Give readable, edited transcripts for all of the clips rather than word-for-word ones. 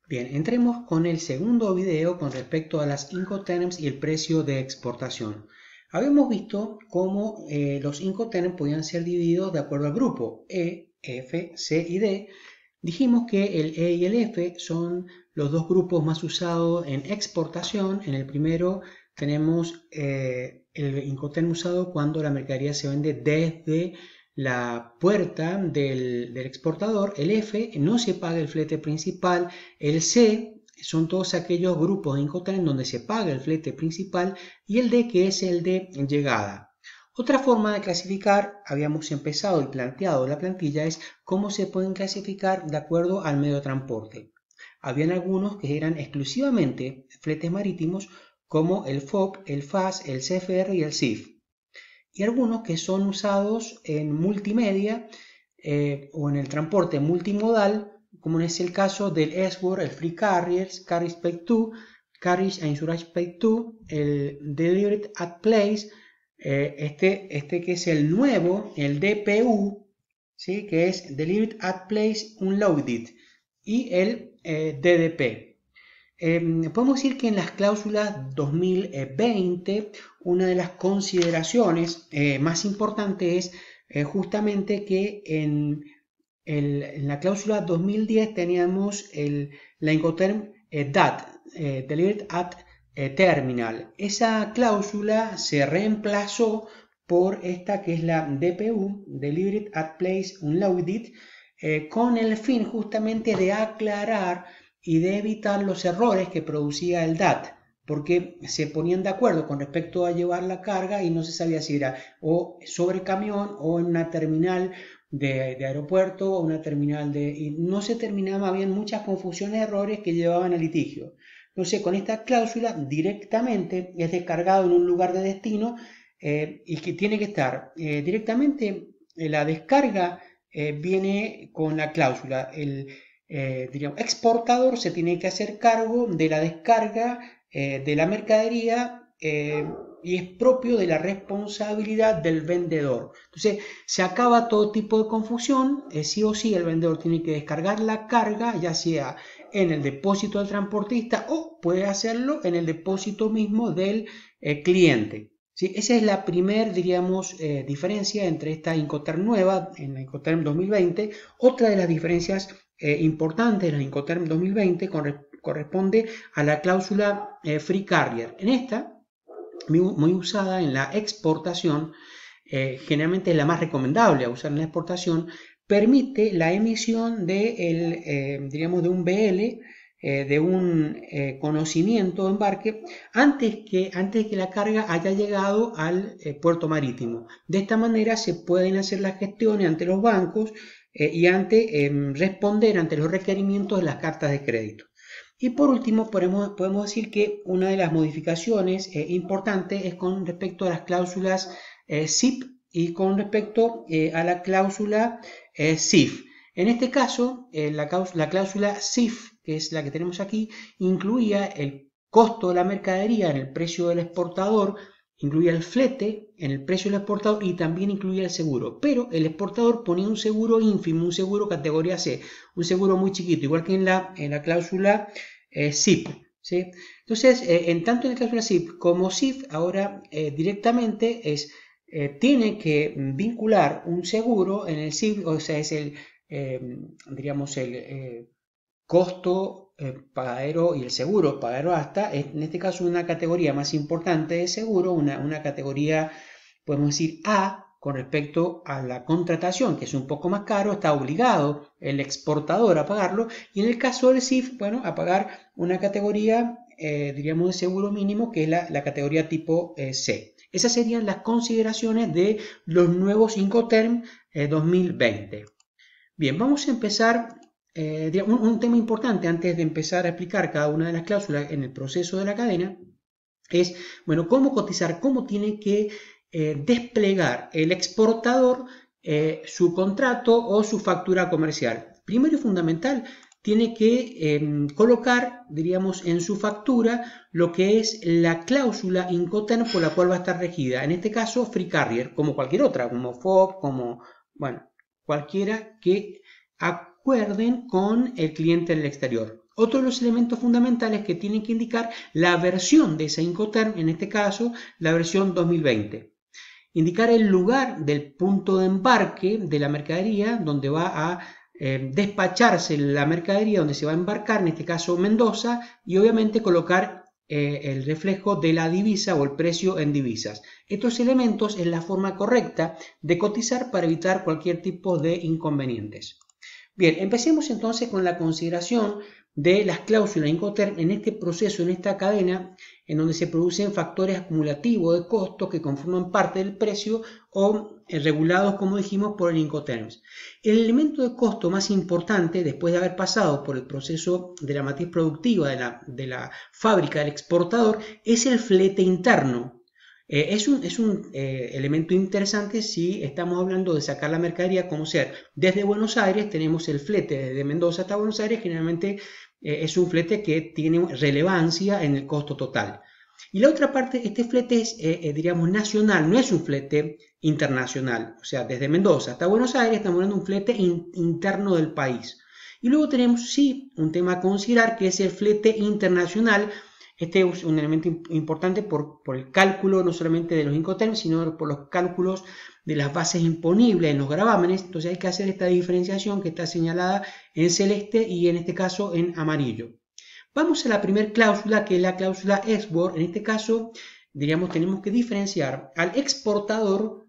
Bien, entremos con el segundo video con respecto a las Incoterms y el precio de exportación. Habíamos visto cómo los Incoterms podían ser divididos de acuerdo al grupo E, F, C y D. Dijimos que el E y el F son los dos grupos más usados en exportación. En el primero tenemos el Incoterm usado cuando la mercadería se vende desde la puerta del exportador. El F no se paga el flete principal. El C son todos aquellos grupos de Incoterm donde se paga el flete principal, y el D, que es el de llegada. Otra forma de clasificar, habíamos empezado y planteado la plantilla, es cómo se pueden clasificar de acuerdo al medio de transporte. Habían algunos que eran exclusivamente fletes marítimos, como el FOB, el FAS, el CFR y el CIF. Y algunos que son usados en multimedia o en el transporte multimodal, como es el caso del S-Word, el Free Carriers, Carriage Paid To, Carriage and Insurance Paid To, el Delivered at Place, este que es el nuevo, el DPU, ¿sí? Que es Delivered at Place Unloaded, y el DDP. Podemos decir que en las cláusulas 2020 una de las consideraciones más importantes es justamente que en la cláusula 2010 teníamos la Incoterm DAT, Delivered at Terminal. Esa cláusula se reemplazó por esta que es la DPU, Delivered at Place Unloaded, con el fin justamente de aclarar y de evitar los errores que producía el DAT, porque se ponían de acuerdo con respecto a llevar la carga y no se sabía si era o sobre camión o en una terminal de aeropuerto o una terminal y no se terminaba, habían muchas confusiones, errores que llevaban a litigio. Entonces, con esta cláusula directamente es descargado en un lugar de destino y que tiene que estar directamente, la descarga viene con la cláusula. Diríamos, exportador se tiene que hacer cargo de la descarga de la mercadería y es propio de la responsabilidad del vendedor. Entonces se acaba todo tipo de confusión. Sí o sí el vendedor tiene que descargar la carga, ya sea en el depósito del transportista o puede hacerlo en el depósito mismo del cliente. ¿Sí? Esa es la primera, diríamos, diferencia entre esta Incoterm nueva, en la Incoterm 2020. Otra de las diferencias importante de la Incoterm 2020 corresponde a la cláusula Free Carrier. En esta, muy usada en la exportación, generalmente es la más recomendable a usar en la exportación, permite la emisión diríamos, de un BL, de un conocimiento de embarque antes que la carga haya llegado al puerto marítimo. De esta manera se pueden hacer las gestiones ante los bancos y responder ante los requerimientos de las cartas de crédito. Y por último, podemos decir que una de las modificaciones importantes es con respecto a las cláusulas SIP y con respecto a la cláusula CIF. En este caso, la cláusula CIF, que es la que tenemos aquí, incluía el costo de la mercadería en el precio del exportador, incluía el flete en el precio del exportador y también incluía el seguro. Pero el exportador ponía un seguro ínfimo, un seguro categoría C, un seguro muy chiquito, igual que en la cláusula SIP. ¿Sí? Entonces, tanto en la cláusula SIP como SIF, ahora directamente tiene que vincular un seguro en el SIP, o sea, es diríamos, el costo pagadero y el seguro pagadero hasta, en este caso, una categoría más importante de seguro, una categoría, podemos decir, A, con respecto a la contratación, que es un poco más caro, está obligado el exportador a pagarlo, y en el caso del CIF, bueno, a pagar una categoría, diríamos, de seguro mínimo, que es la categoría tipo C. Esas serían las consideraciones de los nuevos Incoterm 2020. Bien, vamos a empezar. Un tema importante antes de empezar a explicar cada una de las cláusulas en el proceso de la cadena es, bueno, cómo cotizar, cómo tiene que desplegar el exportador su contrato o su factura comercial. Primero y fundamental, tiene que colocar, diríamos, en su factura lo que es la cláusula Incoterm por la cual va a estar regida. En este caso, Free Carrier, como cualquier otra, como FOB, como, bueno, cualquiera que acuerden con el cliente del exterior. Otro de los elementos fundamentales que tienen que indicar la versión de esa Incoterm, en este caso la versión 2020. Indicar el lugar del punto de embarque de la mercadería, donde va a despacharse la mercadería, donde se va a embarcar, en este caso Mendoza, y obviamente colocar el reflejo de la divisa o el precio en divisas. Estos elementos es la forma correcta de cotizar para evitar cualquier tipo de inconvenientes. Bien, empecemos entonces con la consideración de las cláusulas Incoterm en este proceso, en esta cadena, en donde se producen factores acumulativos de costos que conforman parte del precio o regulados, como dijimos, por el Incoterms. El elemento de costo más importante, después de haber pasado por el proceso de la matriz productiva de la fábrica del exportador, es el flete interno. Es un elemento interesante si estamos hablando de sacar la mercadería, como ser desde Buenos Aires. Tenemos el flete desde Mendoza hasta Buenos Aires, generalmente es un flete que tiene relevancia en el costo total. Y la otra parte, este flete es, diríamos, nacional, no es un flete internacional. O sea, desde Mendoza hasta Buenos Aires estamos hablando de un flete interno del país. Y luego tenemos, sí, un tema a considerar, que es el flete internacional. Este es un elemento importante por el cálculo no solamente de los Incoterms, sino por los cálculos de las bases imponibles en los gravámenes. Entonces hay que hacer esta diferenciación que está señalada en celeste y en este caso en amarillo. Vamos a la primera cláusula, que es la cláusula export. En este caso, diríamos, tenemos que diferenciar al exportador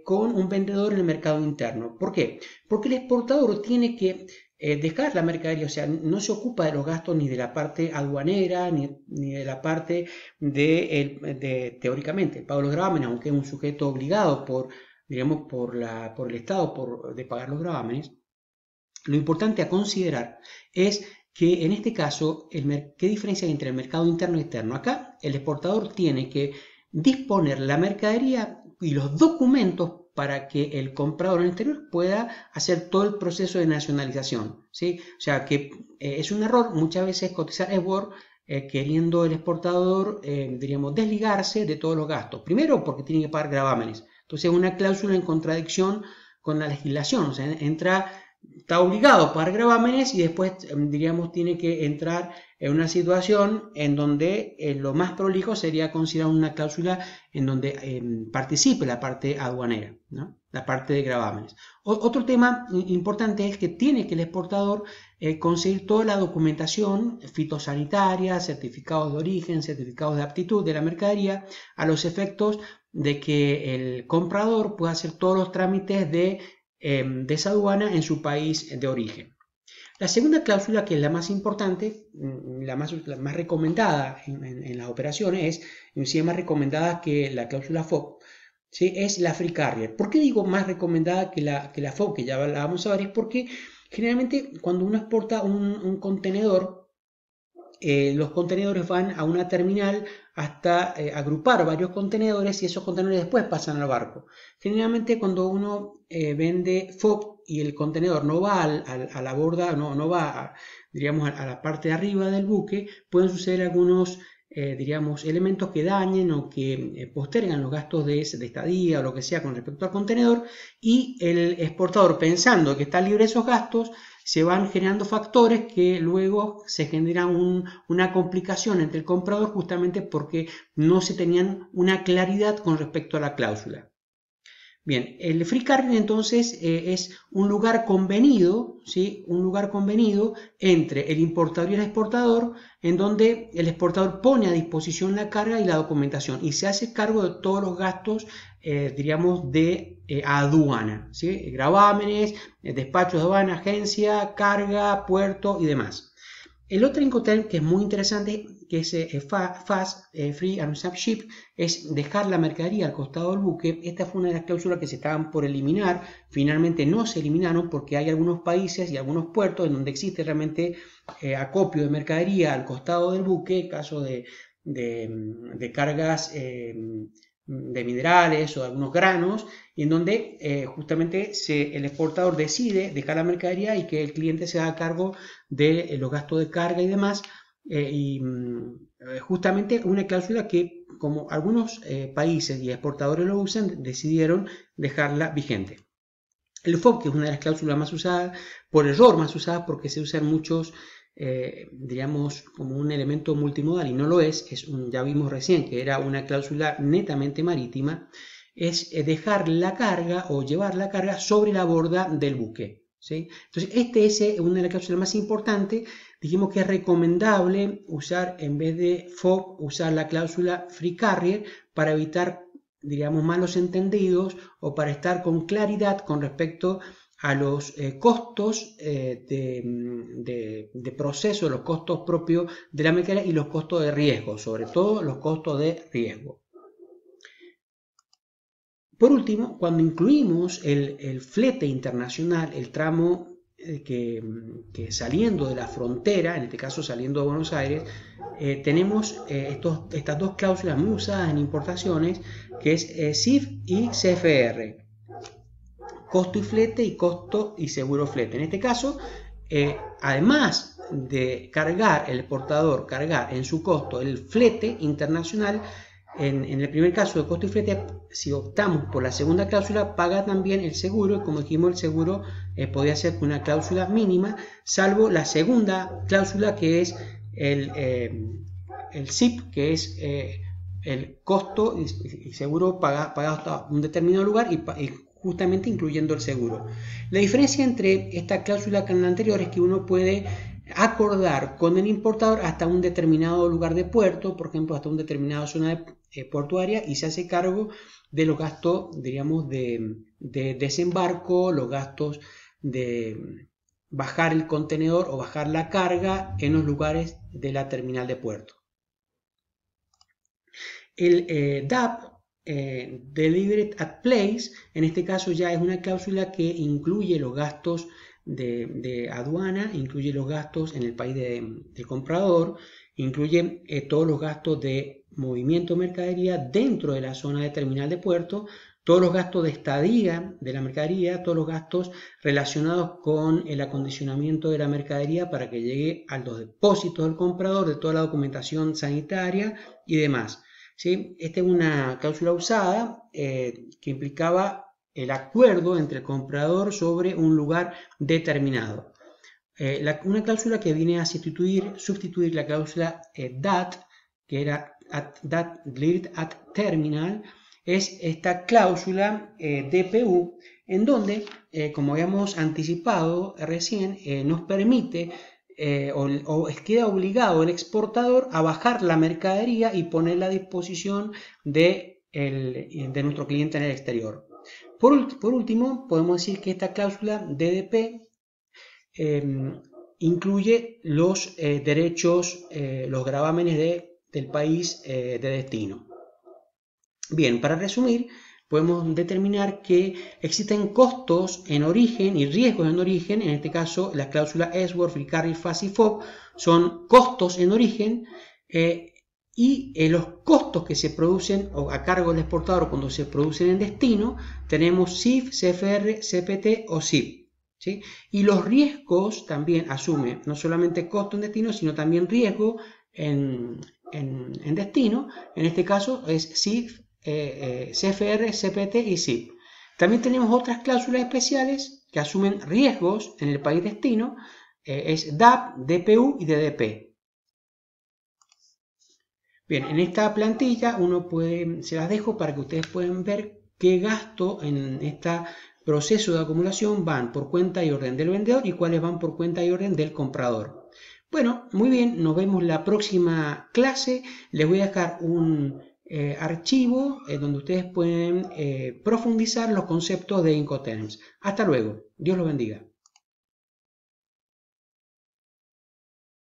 con un vendedor en el mercado interno. ¿Por qué? Porque el exportador tiene que dejar la mercadería, o sea, no se ocupa de los gastos ni de la parte aduanera, ni de la parte teóricamente, el pago de los gravámenes, aunque es un sujeto obligado digamos, por el Estado de pagar los gravámenes. Lo importante a considerar es que en este caso, ¿qué diferencia hay entre el mercado interno y externo? Acá el exportador tiene que disponer la mercadería y los documentos para que el comprador en el exterior pueda hacer todo el proceso de nacionalización, ¿sí? O sea que es un error muchas veces cotizar export queriendo el exportador, diríamos, desligarse de todos los gastos. Primero porque tiene que pagar gravámenes. Entonces es una cláusula en contradicción con la legislación. O sea, está obligado a pagar gravámenes y después, diríamos, tiene que entrar en una situación en donde lo más prolijo sería considerar una cláusula en donde participe la parte aduanera, ¿no? La parte de gravámenes. Otro tema importante es que tiene que el exportador conseguir toda la documentación fitosanitaria, certificados de origen, certificados de aptitud de la mercadería, a los efectos de que el comprador pueda hacer todos los trámites de esa aduana en su país de origen. La segunda cláusula, que es la más importante, la más recomendada en las operaciones, es más recomendada que la cláusula FOB, ¿sí? Es la Free Carrier. ¿Por qué digo más recomendada que la FOB, que ya la vamos a ver? Es porque generalmente cuando uno exporta un contenedor, los contenedores van a una terminal hasta agrupar varios contenedores y esos contenedores después pasan al barco. Generalmente cuando uno vende FOB y el contenedor no va a la borda, no va, diríamos, a la parte de arriba del buque, pueden suceder algunos, diríamos, elementos que dañen o que postergan los gastos de estadía o lo que sea con respecto al contenedor, y el exportador, pensando que está libre de esos gastos, se van generando factores que luego se generan una complicación entre el comprador, justamente porque no se tenían una claridad con respecto a la cláusula. Bien, el Free Carrier entonces es un lugar convenido, ¿sí? Un lugar convenido entre el importador y el exportador, en donde el exportador pone a disposición la carga y la documentación y se hace cargo de todos los gastos, diríamos, de aduana, ¿sí? Gravámenes, despachos de aduana, agencia, carga, puerto y demás. El otro Incoterm que es muy interesante, que es FAS, Free and Snap Ship, es dejar la mercadería al costado del buque. Esta fue una de las cláusulas que se estaban por eliminar. Finalmente no se eliminaron porque hay algunos países y algunos puertos en donde existe realmente acopio de mercadería al costado del buque, caso de cargas de minerales o de algunos granos, y en donde justamente el exportador decide dejar la mercadería y que el cliente se haga cargo de los gastos de carga y demás, justamente una cláusula que, como algunos países y exportadores lo usan, decidieron dejarla vigente. El FOB, que es una de las cláusulas más usadas, por error más usadas, porque se usan muchos diríamos, como un elemento multimodal, y no lo es, ya vimos recién que era una cláusula netamente marítima, es dejar la carga o llevar la carga sobre la borda del buque, ¿sí? Entonces, este es una de las cláusulas más importantes. Dijimos que es recomendable usar, en vez de FOB, usar la cláusula Free Carrier para evitar, diríamos, malos entendidos o para estar con claridad con respecto a los costos de proceso, los costos propios de la mercadería y los costos de riesgo, sobre todo los costos de riesgo. Por último, cuando incluimos el flete internacional, el tramo que saliendo de la frontera, en este caso saliendo de Buenos Aires, tenemos estas dos cláusulas muy usadas en importaciones, que es CIF y CFR. Costo y flete y costo y seguro flete. En este caso, además de cargar el exportador, cargar en su costo el flete internacional, en el primer caso de costo y flete, si optamos por la segunda cláusula, paga también el seguro, y como dijimos, el seguro podría ser una cláusula mínima, salvo la segunda cláusula, que es el SIP, que es el costo y seguro pagado hasta un determinado lugar y justamente incluyendo el seguro. La diferencia entre esta cláusula con la anterior es que uno puede acordar con el importador hasta un determinado lugar de puerto, por ejemplo, hasta una determinada zona portuaria, y se hace cargo de los gastos, diríamos, de desembarco, los gastos de bajar el contenedor o bajar la carga en los lugares de la terminal de puerto. El DAP, Delivered at Place, en este caso ya es una cláusula que incluye los gastos de aduana, incluye los gastos en el país del comprador, incluye todos los gastos de movimiento de mercadería dentro de la zona de terminal de puerto, todos los gastos de estadía de la mercadería, todos los gastos relacionados con el acondicionamiento de la mercadería para que llegue a los depósitos del comprador, de toda la documentación sanitaria y demás. ¿Sí? Esta es una cláusula usada que implicaba el acuerdo entre el comprador sobre un lugar determinado. Una cláusula que viene a sustituir la cláusula DAT, que era DAT Delivered at Terminal, es esta cláusula DPU, en donde, como habíamos anticipado recién, nos permite o queda obligado el exportador a bajar la mercadería y ponerla a disposición de nuestro cliente en el exterior. Por último, podemos decir que esta cláusula DDP incluye los derechos, los gravámenes del país de destino. Bien, para resumir, podemos determinar que existen costos en origen y riesgos en origen. En este caso, la cláusula SWORD, Free Carrier, FAS y FOB son costos en origen, y los costos que se producen a cargo del exportador cuando se producen en destino, tenemos CIF, CFR, CPT o SIP. ¿Sí? Y los riesgos también asume no solamente costo en destino, sino también riesgo en destino. En este caso es CIF, CFR, CPT y SIP. También tenemos otras cláusulas especiales que asumen riesgos en el país destino, es DAP, DPU y DDP. Bien, en esta plantilla se las dejo para que ustedes puedan ver qué gasto en este proceso de acumulación van por cuenta y orden del vendedor y cuáles van por cuenta y orden del comprador. Bueno, muy bien, nos vemos la próxima clase. Les voy a dejar un archivo donde ustedes pueden profundizar los conceptos de Incoterms. Hasta luego, Dios los bendiga.